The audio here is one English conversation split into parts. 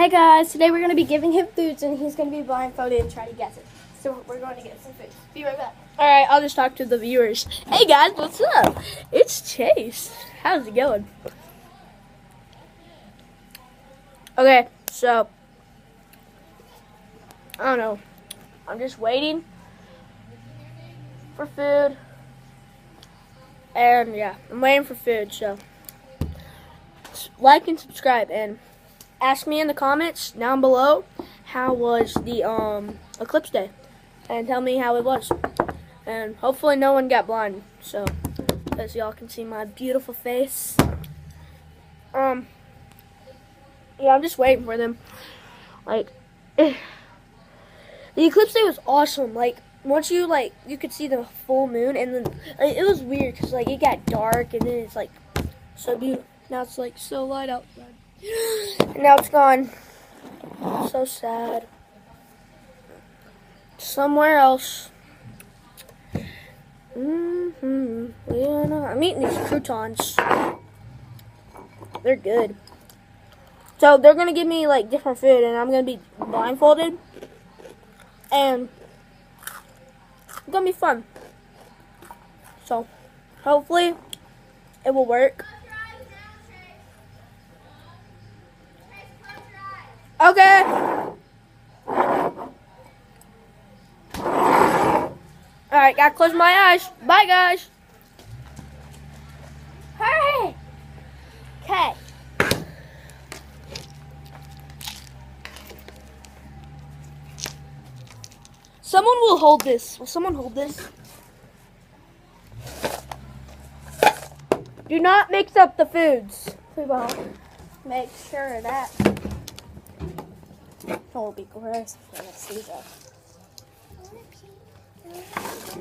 Hey guys, today we're going to be giving him foods and he's going to be blindfolded and try to guess it. So we're going to get some food. Be right back. Alright, I'll just talk to the viewers. Hey guys, what's up? It's Chase. How's it going? Okay, so, I don't know. I'm just waiting for food. And yeah, I'm waiting for food, so like and subscribe and ask me in the comments down below how was the eclipse day and tell me how it was. And hopefully no one got blind, so as y'all can see my beautiful face. Yeah, I'm just waiting for them. Like the eclipse day was awesome. Like once you could see the full moon, and then it was weird because it got dark and then it's so beautiful. Now it's so light outside. And now it's gone. So sad. Somewhere else. Yeah, I'm eating these croutons. They're good. So they're gonna give me different food, and I'm gonna be blindfolded, and it's gonna be fun. So hopefully it will work. Okay. Alright, gotta close my eyes. Bye, guys. Hurry. Okay. Someone will hold this. Will someone hold this? Do not mix up the foods. We won't. Make sure of that. It will be gross if I see that.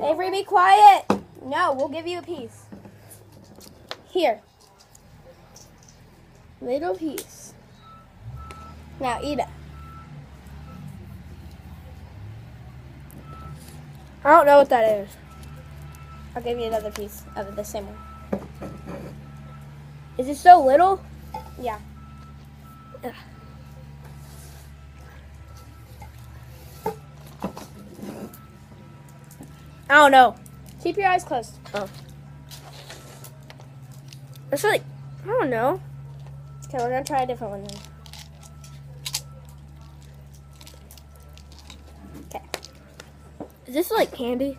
Avery, be quiet. No, we'll give you a piece. Here. Little piece. Now eat it. I don't know what that is. I'll give you another piece of the same one. Is it so little? Yeah. Ugh. I don't know. Keep your eyes closed. Oh. It's I don't know. Okay, we're going to try a different one then. Okay. Is this candy?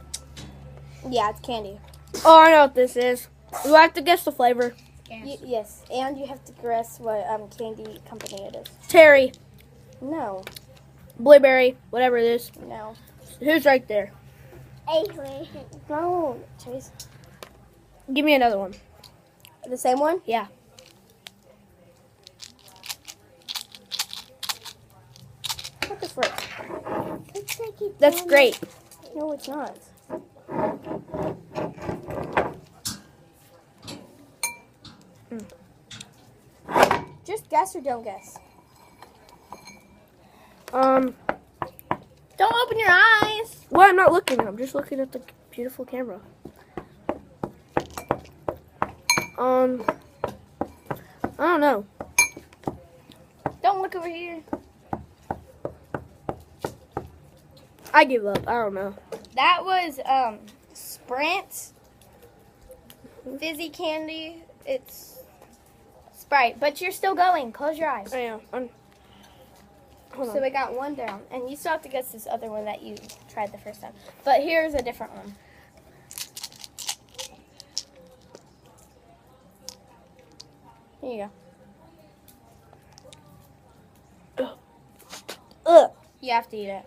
Yeah, it's candy. Oh, I know what this is. You have to guess the flavor. Yes, and you have to guess what candy company it is. Cherry. No. Blueberry, whatever it is. No. Who's right there? Avery. No, Chase. Give me another one. The same one? Yeah. What the frick? That's great. No, it's not. Just guess or don't guess. Don't open your eyes. Well, I'm not looking. I'm just looking at the beautiful camera. I don't know. Don't look over here. I give up. I don't know. That was Sprint fizzy candy. It's Sprite, but you're still going. Close your eyes. I am. So we got one down, and you still have to guess this other one that you tried the first time. But here's a different one. Here you go. Ugh. You have to eat it.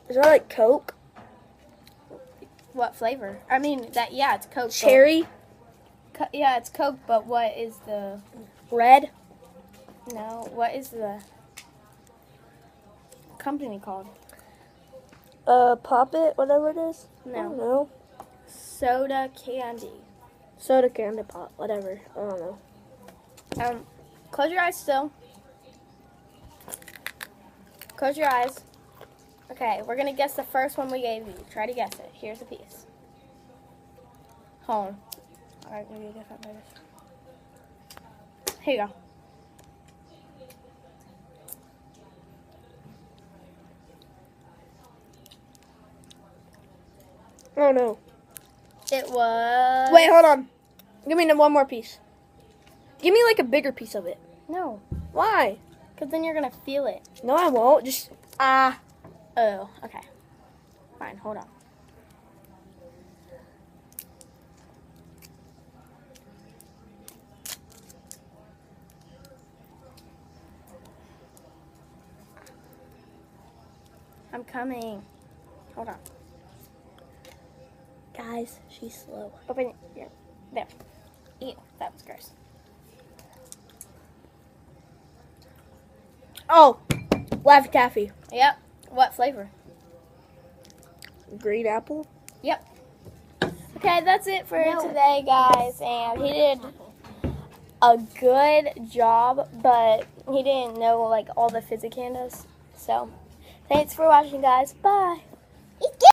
Is that Coke? What flavor? I mean, yeah, it's Coke. Cherry? Yeah, it's Coke, but what is the... Red? No, what is the company called? Pop It, whatever it is? No. I don't know. Soda Candy. Soda Candy Pop, whatever. I don't know. Close your eyes still. Close your eyes. Okay, we're going to guess the first one we gave you. Try to guess it. Here's a piece. Hold on. Alright, maybe a different place. Here you go. Oh no. It was... Wait, hold on. Give me one more piece. Give me like a bigger piece of it. No. Why? Because then you're going to feel it. No, I won't. Just, Oh, okay. Fine, hold on. I'm coming. Hold on. guys, she's slow. Open it. Yeah. There. Ew, that was gross. Oh, Laffy Taffy. Yep. What flavor? Green apple. Yep. Okay, that's it for today, guys. And he did a good job, but he didn't know like all the physicandas. So, thanks for watching, guys. Bye.